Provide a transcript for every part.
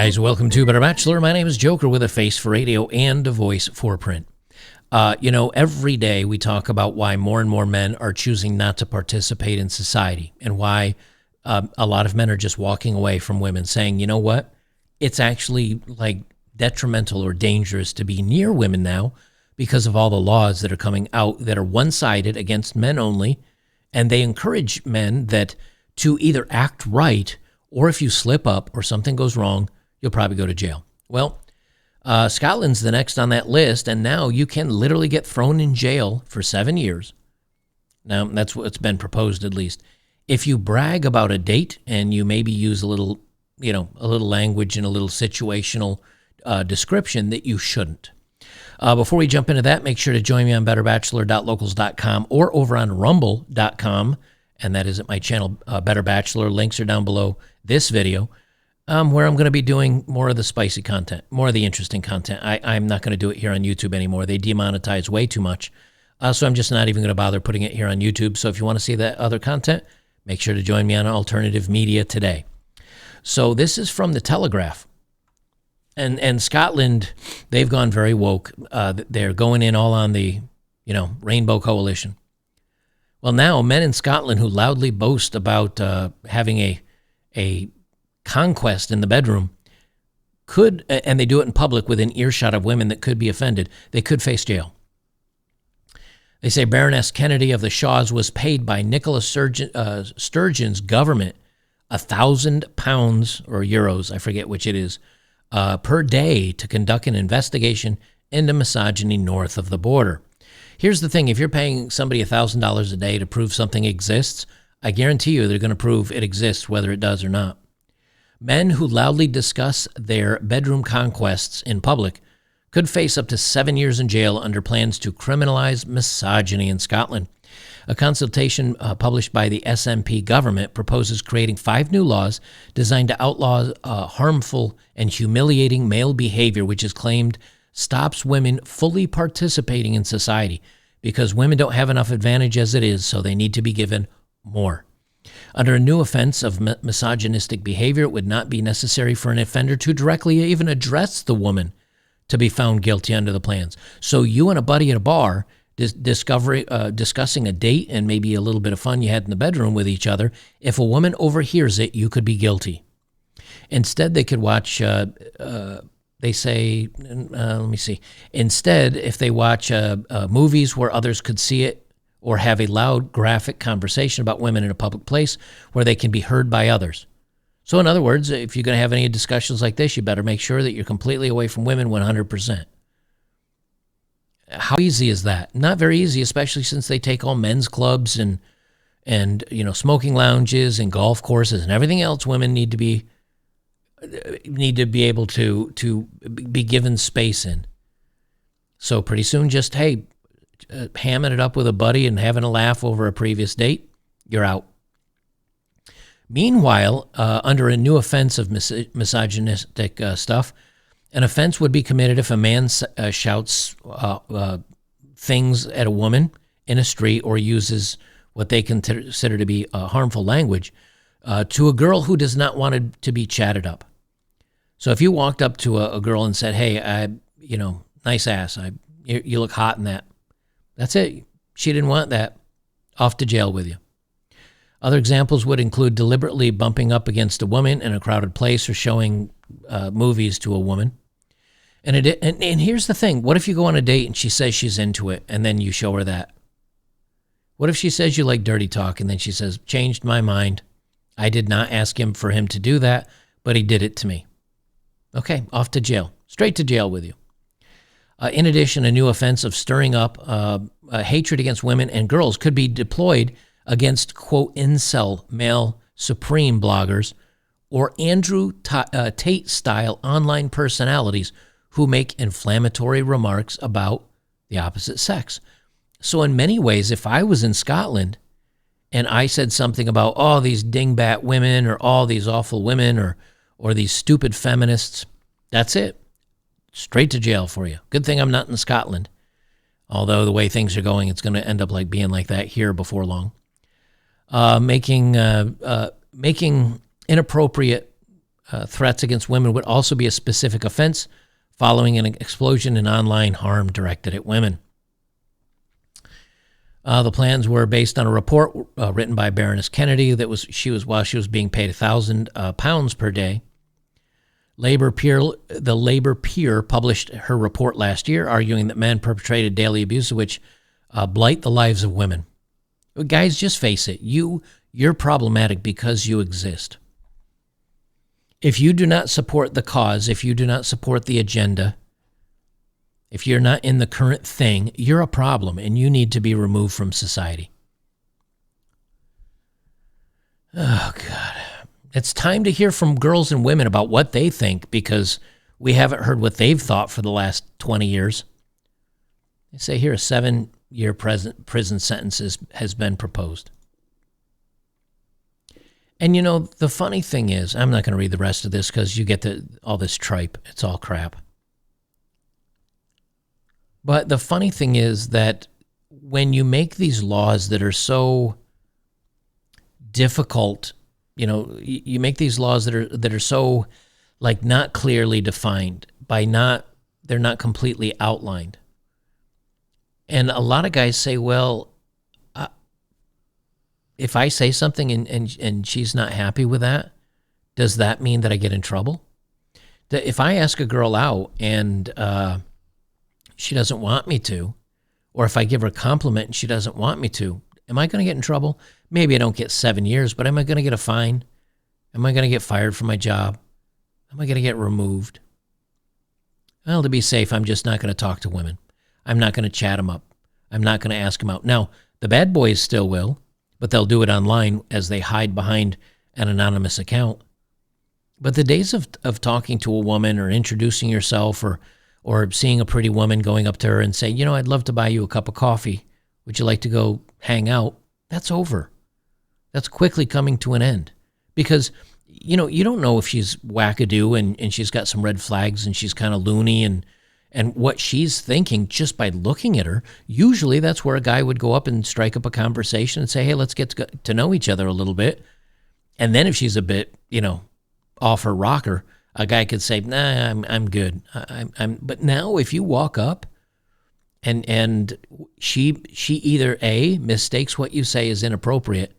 guys, welcome to Better Bachelor. My name is Joker with a face for radio and a voice for print. Every day we talk about why more and more men are choosing not to participate in society and why a lot of men are just walking away from women saying, you know what, it's actually like detrimental or dangerous to be near women now because of all the laws that are coming out that are one-sided against men only, and they encourage men that to either act right or if you slip up or something goes wrong, you'll probably go to jail. Well, Scotland's the next on that list, and now you can literally get thrown in jail for 7 years. Now, that's what's been proposed at least. If you brag about a date and you maybe use a little language and a little situational description that you shouldn't. Before we jump into that, make sure to join me on betterbachelor.locals.com or over on rumble.com, and that is at my channel, Better Bachelor. Links are down below this video, where I'm going to be doing more of the spicy content, more of the interesting content. I'm not going to do it here on YouTube anymore. They demonetize way too much, so I'm just not even going to bother putting it here on YouTube. So if you want to see that other content, make sure to join me on Alternative Media today. So this is from The Telegraph. And Scotland, they've gone very woke. They're going in all on the, Rainbow Coalition. Well, now men in Scotland who loudly boast about having a conquest in the bedroom could, and they do it in public within earshot of women that could be offended, they could face jail. They say Baroness Kennedy of the Shaws was paid by Nicola Sturgeon's government £1,000 or euros, I forget which it is, per day to conduct an investigation into misogyny north of the border. Here's the thing. If you're paying somebody $1,000 a day to prove something exists, I guarantee you they're going to prove it exists whether it does or not. Men who loudly discuss their bedroom conquests in public could face up to 7 years in jail under plans to criminalize misogyny in Scotland. A consultation published by the SNP government proposes creating 5 new laws designed to outlaw harmful and humiliating male behavior, which is claimed stops women fully participating in society because women don't have enough advantage as it is, so they need to be given more. Under a new offense of misogynistic behavior, it would not be necessary for an offender to directly even address the woman to be found guilty under the plans. So you and a buddy at a bar discussing a date and maybe a little bit of fun you had in the bedroom with each other, if a woman overhears it, you could be guilty. Instead, they could watch, Instead, if they watch movies where others could see it or have a loud, graphic conversation about women in a public place where they can be heard by others. So in other words, if you're going to have any discussions like this, you better make sure that you're completely away from women 100%. How easy is that? Not very easy, especially since they take all men's clubs and smoking lounges and golf courses and everything else women need to be able to be given space in. So pretty soon, just hamming it up with a buddy and having a laugh over a previous date, you're out. Meanwhile, under a new offense of misogynistic stuff, an offense would be committed if a man shouts things at a woman in a street or uses what they consider to be harmful language to a girl who does not want to be chatted up. So if you walked up to a girl and said, hey, nice ass, you look hot in that. That's it. She didn't want that. Off to jail with you. Other examples would include deliberately bumping up against a woman in a crowded place or showing movies to a woman. And here's the thing. What if you go on a date and she says she's into it and then you show her that? What if she says you like dirty talk and then she says, changed my mind. I did not ask him for him to do that, but he did it to me. Okay, off to jail. Straight to jail with you. In addition, a new offense of stirring up hatred against women and girls could be deployed against, quote, incel male supreme bloggers or Andrew Tate-style online personalities who make inflammatory remarks about the opposite sex. So in many ways, if I was in Scotland and I said something about, oh, these dingbat women or all these awful women or these stupid feminists, that's it. Straight to jail for you. Good thing I'm not in Scotland. Although the way things are going, it's going to end up being like that here before long. Making inappropriate threats against women would also be a specific offense following an explosion in online harm directed at women. The plans were based on a report written by Baroness Kennedy while she was being paid £1,000 per day. The Labor Peer published her report last year, arguing that men perpetrated daily abuses which blight the lives of women. Guys, just face it. You're problematic because you exist. If you do not support the cause, if you do not support the agenda, if you're not in the current thing, you're a problem and you need to be removed from society. Oh, God. It's time to hear from girls and women about what they think, because we haven't heard what they've thought for the last 20 years. They say here a 7-year prison sentence has been proposed. And, the funny thing is, I'm not going to read the rest of this because you get all this tripe. It's all crap. But the funny thing is that when you make these laws that are so difficult, you make these laws that are so not clearly defined, they're not completely outlined. And a lot of guys say, well, if I say something and she's not happy with that, does that mean that I get in trouble? If I ask a girl out and she doesn't want me to, or if I give her a compliment and she doesn't want me to, am I going to get in trouble? Maybe I don't get 7 years, but am I going to get a fine? Am I going to get fired from my job? Am I going to get removed? Well, to be safe, I'm just not going to talk to women. I'm not going to chat them up. I'm not going to ask them out. Now, the bad boys still will, but they'll do it online as they hide behind an anonymous account. But the days of talking to a woman or introducing yourself or seeing a pretty woman going up to her and say, I'd love to buy you a cup of coffee. Would you like to go hang out? That's over. That's quickly coming to an end. Because, you don't know if she's wackadoo and she's got some red flags and she's kind of loony and what she's thinking just by looking at her. Usually that's where a guy would go up and strike up a conversation and say, hey, let's get to know each other a little bit. And then if she's a bit, off her rocker, a guy could say, nah, I'm good. But now if you walk up and she either A, mistakes what you say as inappropriate,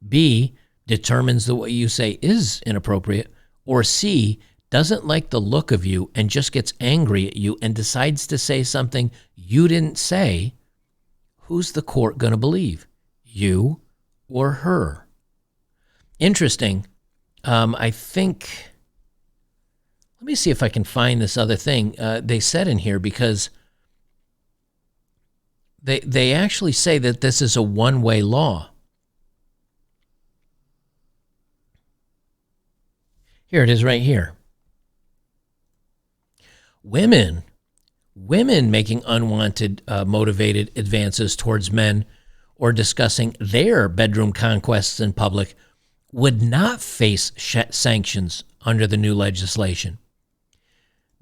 B, determines that what you say is inappropriate, or C, doesn't like the look of you and just gets angry at you and decides to say something you didn't say, who's the court going to believe? You or her? Interesting. I think, let me see if I can find this other thing they said in here, because they actually say that this is a one-way law. Here it is right here. Women making unwanted, motivated advances towards men or discussing their bedroom conquests in public would not face sanctions under the new legislation,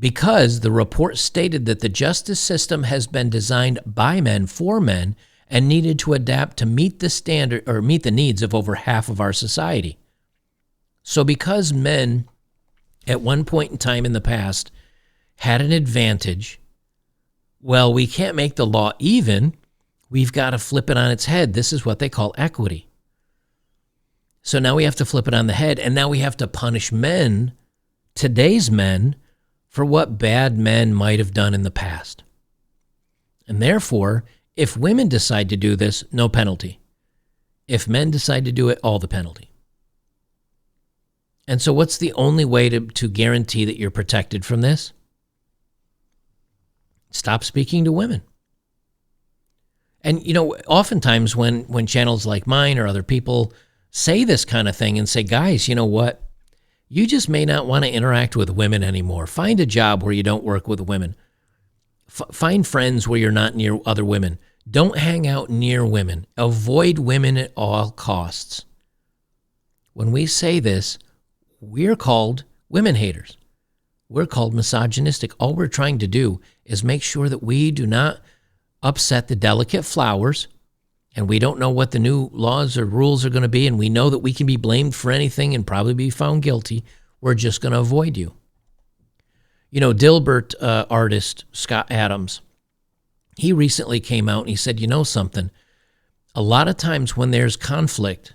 because the report stated that the justice system has been designed by men for men and needed to adapt to meet the needs of over half of our society. So because men at one point in time in the past had an advantage, well, we can't make the law even. We've got to flip it on its head. This is what they call equity. So now we have to flip it on the head, and now we have to punish men, today's men, for what bad men might have done in the past. And therefore, if women decide to do this, no penalty. If men decide to do it, all the penalty. And so what's the only way to guarantee that you're protected from this? Stop speaking to women. And, oftentimes when channels like mine or other people say this kind of thing and say, guys, you know what? You just may not want to interact with women anymore. Find a job where you don't work with women. Find friends where you're not near other women. Don't hang out near women. Avoid women at all costs. When we say this, we're called women haters. We're called misogynistic. All we're trying to do is make sure that we do not upset the delicate flowers, and we don't know what the new laws or rules are going to be, and we know that we can be blamed for anything and probably be found guilty. we're just going to avoid you. You know, Dilbert artist Scott Adams, he recently came out and he said, you know something? A lot of times when there's conflict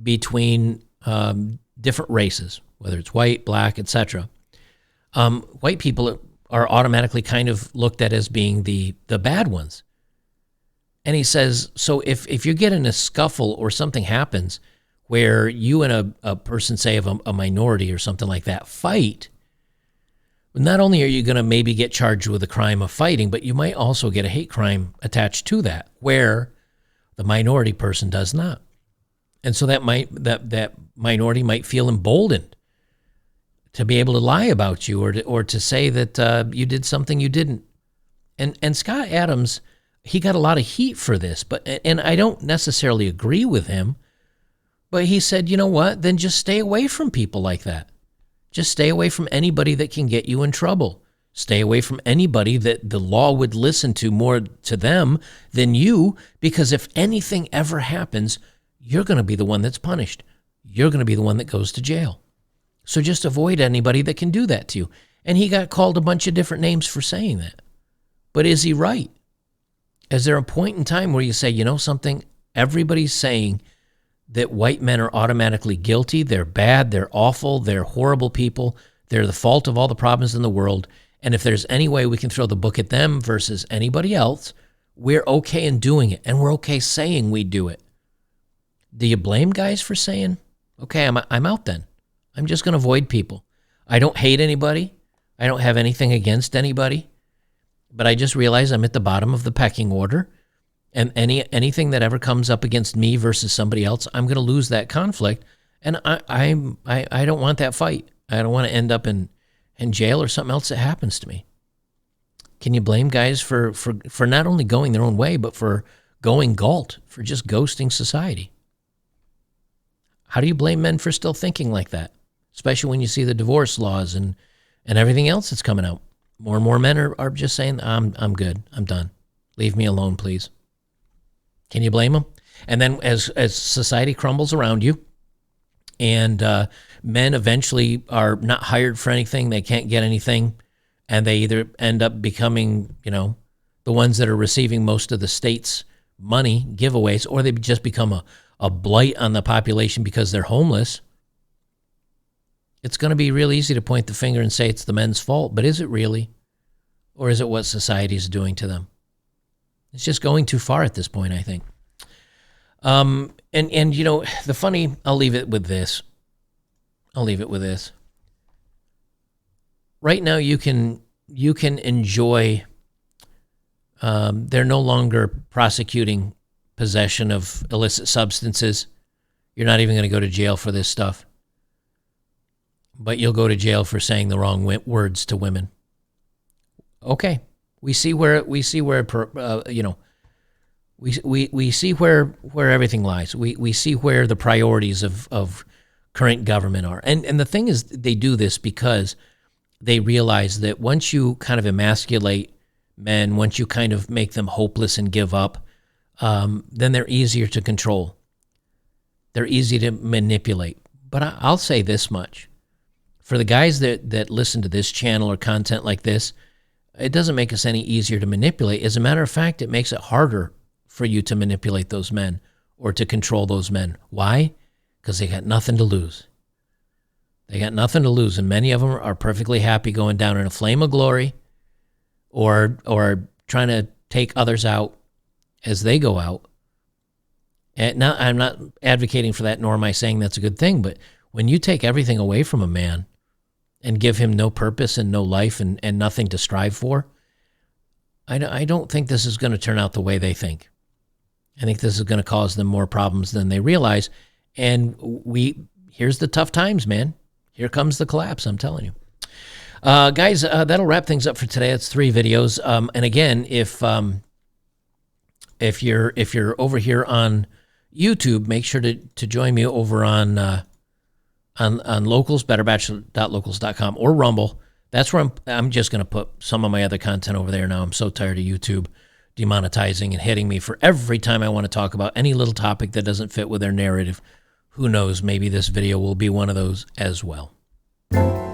between different races, whether it's white, black, etc., white people are automatically kind of looked at as being the bad ones. And he says, so if you get in a scuffle or something happens where you and a person, say of a minority or something like that, fight, not only are you going to maybe get charged with the crime of fighting, but you might also get a hate crime attached to that, where the minority person does not. And so that minority might feel emboldened to be able to lie about you or to say that you did something you didn't. And Scott Adams, he got a lot of heat for this, and I don't necessarily agree with him, but he said, you know what, then just stay away from people like that. Just stay away from anybody that can get you in trouble. Stay away from anybody that the law would listen to more to them than you, because if anything ever happens, you're going to be the one that's punished. You're going to be the one that goes to jail. So just avoid anybody that can do that to you. And he got called a bunch of different names for saying that. But is he right? Is there a point in time where you say, you know something, everybody's saying that white men are automatically guilty, they're bad, they're awful, they're horrible people, they're the fault of all the problems in the world, and if there's any way we can throw the book at them versus anybody else, we're okay in doing it, and we're okay saying we do it. Do you blame guys for saying, okay, I'm out then. I'm just going to avoid people. I don't hate anybody. I don't have anything against anybody, but I just realize I'm at the bottom of the pecking order. And anything that ever comes up against me versus somebody else, I'm going to lose that conflict, and I don't want that fight. I don't want to end up in jail or something else that happens to me. Can you blame guys for not only going their own way, but for going galt, for just ghosting society? How do you blame men for still thinking like that, especially when you see the divorce laws and everything else that's coming out? More and more men are just saying, I'm good, I'm done. Leave me alone, please. Can you blame them? And then as society crumbles around you and men eventually are not hired for anything, they can't get anything, and they either end up becoming, the ones that are receiving most of the state's money, giveaways, or they just become a blight on the population because they're homeless, it's going to be real easy to point the finger and say it's the men's fault. But is it really? Or is it what society is doing to them? It's just going too far at this point, I think. And the funny, I'll leave it with this. Right now you can enjoy, they're no longer prosecuting possession of illicit substances. You're not even going to go to jail for this stuff. But you'll go to jail for saying the wrong words to women. Okay. We see where we see where everything lies. We see where the priorities of current government are. And the thing is, they do this because they realize that once you kind of emasculate men, once you kind of make them hopeless and give up, then they're easier to control. They're easy to manipulate. But I'll say this much. For the guys that listen to this channel or content like this, it doesn't make us any easier to manipulate. As a matter of fact, it makes it harder for you to manipulate those men or to control those men. Why? Because they got nothing to lose. They got nothing to lose, and many of them are perfectly happy going down in a flame of glory or trying to take others out as they go out. And now, I'm not advocating for that, nor am I saying that's a good thing, but when you take everything away from a man and give him no purpose and no life and nothing to strive for, I don't think this is going to turn out the way they think. I think this is going to cause them more problems than they realize. And here's the tough times, man. Here comes the collapse, I'm telling you. Guys, that'll wrap things up for today. It's 3 videos. And again, if you're over here on YouTube, make sure to join me over on Locals, betterbachelor.locals.com, or Rumble. That's where I'm just going to put some of my other content over there now. I'm so tired of YouTube demonetizing and hitting me for every time I want to talk about any little topic that doesn't fit with their narrative. Who knows, maybe this video will be one of those as well. you.